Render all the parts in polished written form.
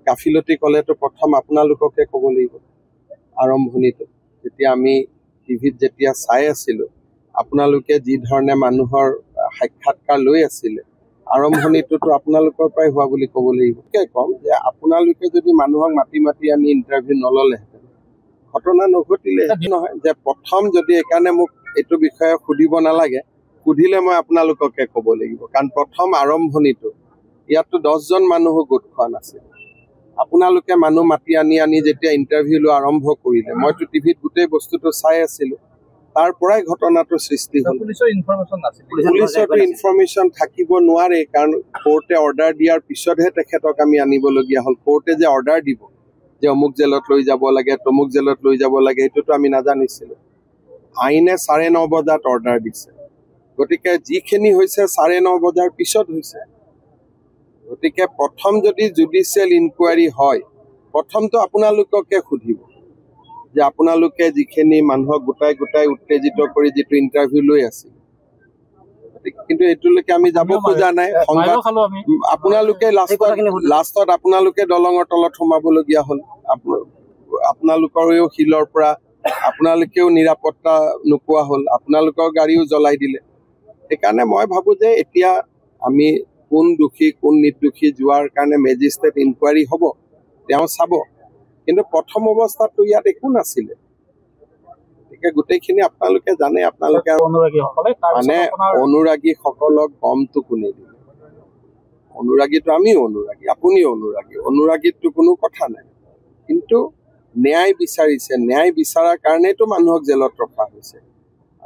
গাফিলতি ক'লেতো প্ৰথম আপোনালোককে ক'ব লাগিব। আৰম্ভণিটো যেতিয়া আমি টিভিত যেতিয়া চাই আছিলোঁ, আপোনালোকে যি ধৰণে মানুহৰ সাক্ষাৎকাৰ লৈ আছিলে, আৰম্ভণিটোতো আপোনালোকৰ পৰাই হোৱা বুলি ক'ব লাগিব। ক'ম যে আপোনালোকে যদি মানুহক মাতি মাতি আনি ইণ্টাৰভিউ নল'লেহেঁতেন, ঘটনা নঘটিলে নহয়। যে প্ৰথম যদি এইকাৰণে মোক এইটো বিষয়ে সুধিব নালাগে, সুধিলে মই আপোনালোককে ক'ব লাগিব। কাৰণ প্ৰথম আৰম্ভণিটো ইয়াততো 10জন মানুহো গোট খোৱা নাছিল। আপোনালোকে মানুহ মাতি আনি যেতিয়া ইণ্টাৰভিউ লোৱা আৰম্ভ কৰিলে, মইতো টিভিত গোটেই বস্তুটো চাই আছিলোঁ, তাৰ পৰাই ঘটনাটোৰ সৃষ্টি হ'ল। পুলিচৰতো ইনফৰমেশ্যন থাকিব নোৱাৰে, কাৰণ কোৰ্টে অৰ্ডাৰ দিয়াৰ পিছতহে তেখেতক আমি আনিবলগীয়া হ'ল। কোৰ্টে যে অৰ্ডাৰ দিব যে অমুক জেলত লৈ যাব লাগে, তমুক জেলত লৈ যাব লাগে, সেইটোতো আমি নাজানিছিলোঁ। আইনে 9:30 বজাত অৰ্ডাৰ দিছে, গতিকে যিখিনি হৈছে 9:30 বজাৰ পিছত হৈছে। গতিকে প্ৰথম যদি জুডিচিয়েল ইনকুৱাৰী হয়, প্ৰথমটো আপোনালোককে সুধিব যে আপোনালোকে যিখিনি মানুহক গোটাই গোটাই উত্তেজিত কৰি যিটো ইণ্টাৰভিউ লৈ আছিল, কিন্তু এইটোলৈকে আমি যাব খোজা নাই। আপোনালোকে লাষ্টত আপোনালোকে দলঙৰ তলত সোমাবলগীয়া হ'ল। আপোনালোকৰেও শিলৰ পৰা আপোনালোকেও নিৰাপত্তা নোপোৱা হ'ল, আপোনালোকৰ গাড়ীও জ্বলাই দিলে। সেইকাৰণে মই ভাবোঁ যে এতিয়া আমি কোন দোষী কোন নিৰ্দোষী যোৱাৰ কাৰণে মেজিষ্ট্ৰেট ইনকুৱাৰী হ'ব, তেওঁ চাব। কিন্তু প্ৰথম অৱস্থাততো ইয়াত একো নাছিলে। গতিকে গোটেইখিনি আপোনালোকে জানে। আপোনালোকে মানে অনুৰাগীসকলক গমটো কোনে দিলে? অনুৰাগীটো আমিও অনুৰাগী, আপুনিও অনুৰাগী, অনুৰাগীততো কোনো কথা নাই। কিন্তু ন্যায় বিচাৰিছে, ন্যায় বিচাৰাৰ কাৰণেতো মানুহক জেলত ৰখা হৈছে।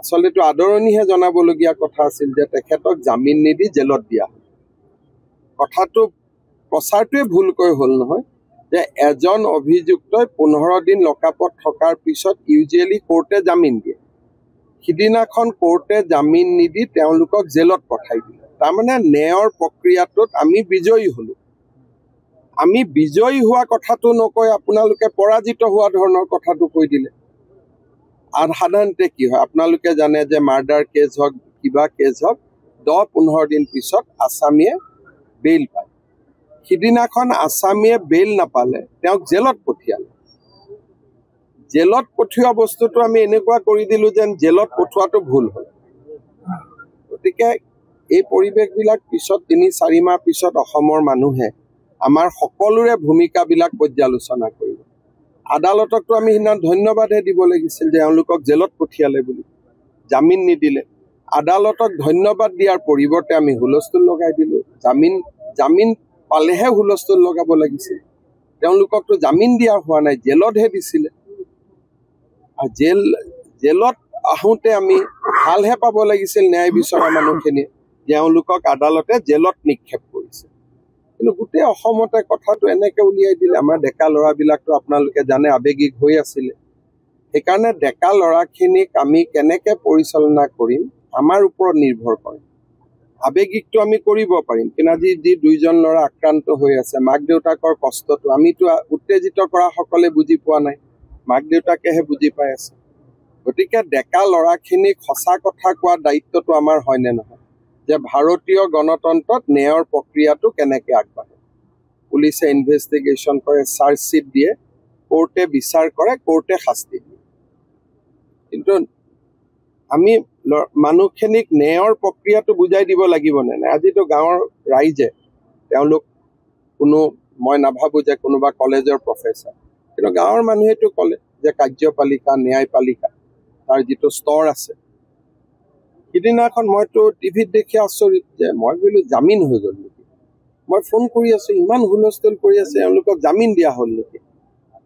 আচলতেতো আদৰণিহে জনাবলগীয়া কথা আছিল যে তেখেতক জামিন নিদি জেলত দিয়া হ'ল। কথাটো প্ৰচাৰটোৱে ভুলকৈ হ'ল নহয়, যে এজন অভিযুক্তই 15 দিন লকআপত থকাৰ পিছত ইউজুৱেলি কোৰ্টে জামিন দিয়ে। সিদিনাখন কোৰ্টে জামিন নিদি তেওঁলোকক জেলত পঠাই দিলে। তাৰমানে ন্যায়ৰ প্ৰক্ৰিয়াটোত আমি বিজয়ী হ'লোঁ। আমি বিজয়ী হোৱা কথাটো নকৈ আপোনালোকে পৰাজিত হোৱা ধৰণৰ কথাটো কৈ দিলে। আৰু সাধাৰণতে কি হয় আপোনালোকে জানে যে মাৰ্ডাৰ কেছ হওক, কিবা কেছ হওক, 10-15 দিন পিছত আসামীয়ে বেইল পায়। সিদিনাখন আসামীয়ে বেইল নাপালে, তেওঁক জেলত পঠিয়ালে। জেলত পঠিওৱা বস্তুটো আমি এনেকুৱা কৰি দিলোঁ যেন জেলত পঠোৱাটো ভুল হ'ল। গতিকে এই পৰিৱেশবিলাক পিছত 3-4 মাহ পিছত অসমৰ মানুহে আমাৰ সকলোৰে ভূমিকাবিলাক পৰ্যালোচনা কৰিব। আদালতকতো আমি সিদিনা ধন্যবাদহে দিব লাগিছিল যে এওঁলোকক জেলত পঠিয়ালে বুলি, জামিন নিদিলে। আদালতক ধন্যবাদ দিয়াৰ পৰিৱৰ্তে আমি হুলস্থুল লগাই দিলোঁ। জামিন পালেহে হুলস্থুল লগাব লাগিছিল। তেওঁলোককতো জামিন দিয়া হোৱা নাই, জেলতহে দিছিলে। আৰু জেলত আহোঁতে আমি ভালহে পাব লাগিছিল ন্যায় বিচৰা মানুহখিনিয়ে, তেওঁলোকক আদালতে জেলত নিক্ষেপ কৰিছে। কিন্তু গোটেই অসমতে কথাটো এনেকৈ উলিয়াই দিলে। আমাৰ ডেকা ল'ৰাবিলাকতো আপোনালোকে জানে আৱেগিক হৈ আছিলে। সেইকাৰণে ডেকা ল'ৰাখিনিক আমি কেনেকৈ পৰিচালনা কৰিম আমাৰ ওপৰত নিৰ্ভৰ কৰে। আৱেগিকটো আমি কৰিব পাৰিম, কিন্তু আজি যি 2জন ল'ৰা আক্ৰান্ত হৈ আছে, মাক দেউতাকৰ কষ্টটো আমিতো উত্তেজিত কৰাসকলে বুজি পোৱা নাই, মাক দেউতাকেহে বুজি পাই আছে। গতিকে ডেকা ল'ৰাখিনিক সঁচা কথা কোৱাৰ দায়িত্বটো আমাৰ হয়নে নহয়, যে ভাৰতীয় গণতন্ত্ৰত ন্যায়ৰ প্ৰক্ৰিয়াটো কেনেকৈ আগবাঢ়ে। পুলিচে ইনভেষ্টিগেশ্যন কৰে, চাৰ্জশ্বিট দিয়ে, কোৰ্টে বিচাৰ কৰে, কোৰ্টে শাস্তি দিয়ে। কিন্তু আমি মানুহখিনিক ন্যায়ৰ প্ৰক্ৰিয়াটো বুজাই দিব লাগিবনে নাই? আজিতো গাঁৱৰ ৰাইজে, তেওঁলোক কোনো, মই নাভাবোঁ যে কোনোবা কলেজৰ প্ৰফেচাৰ, কিন্তু গাঁৱৰ মানুহেতো ক'লে যে কাৰ্যপালিকা ন্যায়পালিকা তাৰ যিটো স্তৰ আছে। সিদিনাখন মইতো টিভিত দেখি আচৰিত, যে মই বোলো জামিন হৈ গ'ল নেকি? মই ফোন কৰি আছোঁ, ইমান হুলস্থুল কৰি আছে, এওঁলোকক জামিন দিয়া হ'ল নেকি?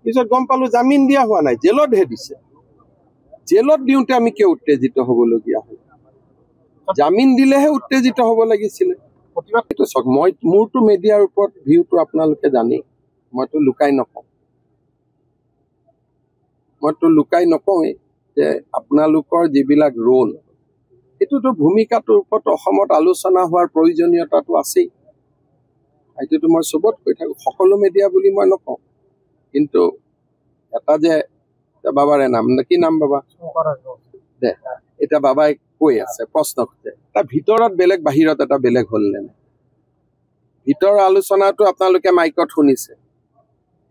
পিছত গম পালোঁ জামিন দিয়া হোৱা নাই, জেলতহে দিছে। জেলত দিওঁতে আমি কিয় উত্তেজিত হ'বলগীয়া হ'ল? জামিন দিলেহে উত্তেজিত হ'ব লাগিছিলে। এইটো চাওক, মোৰতো মিডিয়াৰ ওপৰত ভিউটো আপোনালোকে জানেই, মইতো লুকাই নকওঁৱেই যে আপোনালোকৰ যিবিলাক ৰোল, এইটোতো ভূমিকাটোৰ ওপৰত অসমত আলোচনা হোৱাৰ প্ৰয়োজনীয়তাটো আছেই। এইটোতো মই চবত কৈ থাকোঁ, সকলো মিডিয়া বুলি মই নকওঁ। কিন্তু এটা যে বাবাৰে নাম, কি নাম বাবা দে, এতিয়া বাবাই কৈ আছে, প্ৰশ্ন সুধে, তাৰ ভিতৰত বেলেগ বাহিৰত এটা বেলেগ হ'ল নে নাই? ভিতৰৰ আলোচনাটো আপোনালোকে মাইকত শুনিছে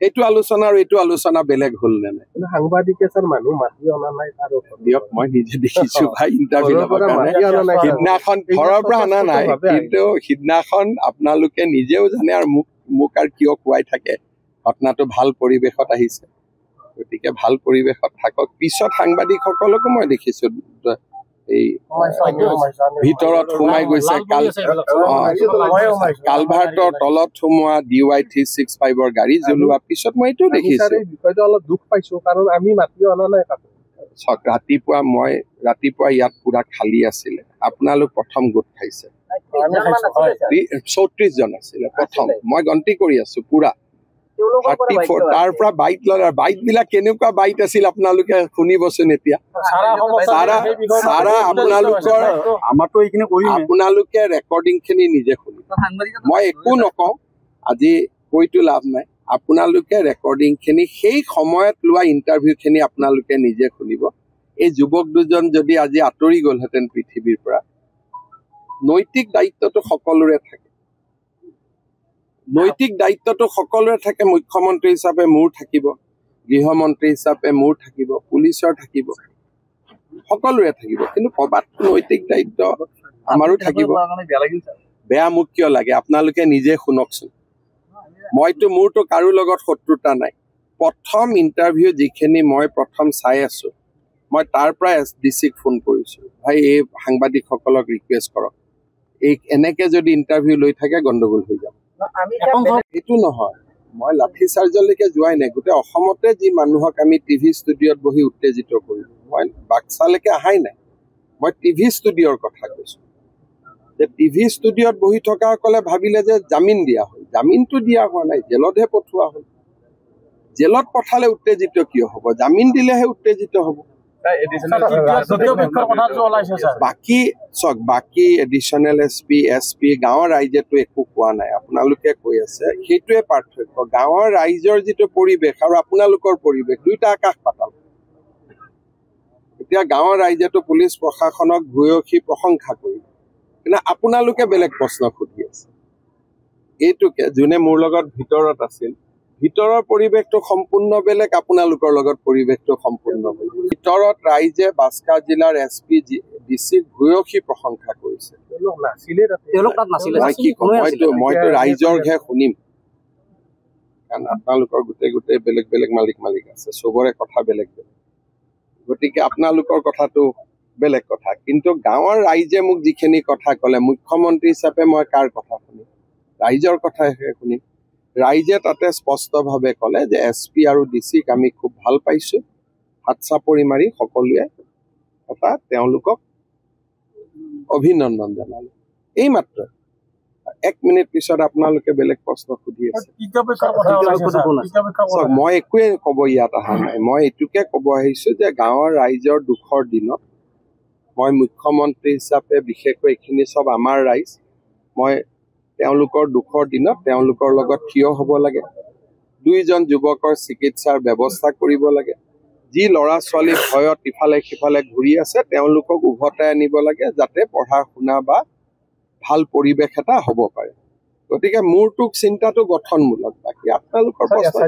এইটো আলোচনা আৰু এইটো আলোচনা বেলেগ হ'ল নে নাই সাংবাদিকে স্যাৰ মানুহ মাতি অনা নাই আৰু দিয়ক মই নিজে দেখিছো ভাই ইণ্টাৰভিউ ল'বৰ কাৰণে সিদিনাখন ঘৰৰ পৰা অনা নাই কিন্তু সিদিনাখন আপোনালোকে নিজেও জানে আৰু মোক আৰু কিয় কোৱাই থাকে ঘটনাটো ভাল পৰিৱেশত আহিছে গতিকে ভাল পৰিৱেশত থাকক পিছত সাংবাদিকসকলকো মই দেখিছো এই ভিতৰত সোমাই গৈছে কালভাৰ্টৰ তলত সোমোৱা DY 365 গাড়ী জ্বলোৱা পিছত মই এইটো দেখিছো বিষয়টো অলপ দুখ পাইছো কাৰণ আমি মাতি অনা নাই ৰাতিপুৱা ইয়াত পুৰা খালী আছিলে আপোনালোক প্ৰথম গোট খাইছে 34 জন আছিলে প্ৰথম মই গন্তি কৰি আছো পুৰা 34 তাৰ পৰা বাইট ল'লে বাইট বিলাক কেনেকুৱা বাইট আছিল আপোনালোকে শুনিবচোন এতিয়া আপোনালোকে ৰেকৰ্ডিং খিনি নিজে শুনিব মই একো নকওঁ আজি কৈতো লাভ নাই আপোনালোকে ৰেকৰ্ডিং খিনি সেই সময়ত লোৱা ইণ্টাৰভিউ খিনি আপোনালোকে নিজে শুনিব এই যুৱক দুজন যদি আজি আঁতৰি গ'লহেঁতেন পৃথিৱীৰ পৰা নৈতিক দায়িত্বটো সকলোৰে থাকে নৈতিক দায়িত্বটো সকলোৰে থাকে মুখ্যমন্ত্ৰী হিচাপে মোৰ থাকিব গৃহমন্ত্ৰী হিচাপে মোৰ থাকিব পুলিচৰ থাকিব সকলোৰে থাকিব কিন্তু ক'ৰবাত নৈতিক দায়িত্ব আমাৰো থাকিব বেয়া মোক কিয় লাগে আপোনালোকে নিজে শুনকচোন মোৰতো কাৰো লগত শত্ৰুতা নাই প্ৰথম ইণ্টাৰভিউ যিখিনি মই প্ৰথম চাই আছো মই তাৰ পৰা SDCক ফোন কৰিছো ভাই এই সাংবাদিকসকলক ৰিকুৱেষ্ট কৰক এই এনেকে যদি ইণ্টাৰভিউ লৈ থাকে গণ্ডগোল হৈ যাব এইটো নহয় মই লাঠি চাৰ্জলৈকে যোৱাই নাই গোটেই অসমতে যি মানুহক আমি টিভি ষ্টুডিঅ'ত বহি উত্তেজিত কৰিলো মই বাক্সালৈকে অহাই নাই মই টিভি ষ্টুডিঅ'ৰ কথা কৈছো যে টিভি ষ্টুডিঅ'ত বহি থকাসকলে ভাবিলে যে জামিন দিয়া হ'ল জামিনটো দিয়া হোৱা নাই জেলতহে পঠোৱা হ'ল জেলত পঠালে উত্তেজিত কিয় হ'ব জামিন দিলেহে উত্তেজিত হ'ব বাকী এডিশ্যনেল SP গাঁৱৰ ৰাইজেতো একো কোৱা নাই আপোনালোকে কৈ আছে সেইটোৱে পাৰ্থক্য গাঁৱৰ ৰাইজৰ যিটো পৰিৱেশ আৰু আপোনালোকৰ পৰিৱেশ দুইটা আকাশ পাতাল এতিয়া গাঁৱৰ ৰাইজেতো পুলিচ প্ৰশাসনক ভূয়সী প্ৰশংসা কৰিব কিন্তু আপোনালোকে বেলেগ প্ৰশ্ন সুধি আছে এইটোকে যোনে মোৰ লগত ভিতৰত আছিল ভিতৰৰ পৰিৱেশটো সম্পূৰ্ণ বেলেগ আপোনালোকৰ লগত পৰিৱেশটো সম্পূৰ্ণ বেলেগ ভিতৰত ৰাইজে বাস্কা জিলাৰ SP DC ভূয়সী প্ৰশংসা কৰিছে মইতো ৰাইজৰহে শুনিম কাৰণ আপোনালোকৰ গোটেই বেলেগ বেলেগ মালিক আছে চবৰে কথা বেলেগ বেলেগ গতিকে আপোনালোকৰ কথাটো বেলেগ কথা কিন্তু গাঁৱৰ ৰাইজে মোক যিখিনি কথা ক'লে মুখ্যমন্ত্ৰী হিচাপে মই কাৰ কথা শুনিম ৰাইজৰ কথাহে শুনিম ৰাইজে তাতে স্পষ্টভাৱে ক'লে যে SP আৰু DCক আমি খুব ভাল পাইছো হাত চাপৰি মাৰি সকলোৱে এটা তেওঁলোকক অভিনন্দন জনালে এই মাত্ৰ 1 মিনিট পিছত আপোনালোকে বেলেগ প্ৰশ্ন সুধি আছে মই একোৱে ক'ব ইয়াত অহা নাই মই এইটোকে ক'ব আহিছো যে গাঁৱৰ ৰাইজৰ দুখৰ দিনত মই মুখ্যমন্ত্ৰী হিচাপে বিশেষকৈ এইখিনি চব আমাৰ ৰাইজ মই তেওঁলোকৰ দুখৰ দিনত তেওঁলোকৰ লগত থিয় হ'ব লাগে দুইজন যুৱকৰ চিকিৎসাৰ ব্যৱস্থা কৰিব লাগে যি ল'ৰা ছোৱালী ভয়ত ইফালে সিফালে ঘূৰি আছে তেওঁলোকক উভতাই আনিব লাগে যাতে পঢ়া শুনা বা ভাল পৰিৱেশ এটা হ'ব পাৰে গতিকে মোৰটোক চিন্তাটো গঠনমূলক বাকী আপোনালোকৰ প্ৰশ্ন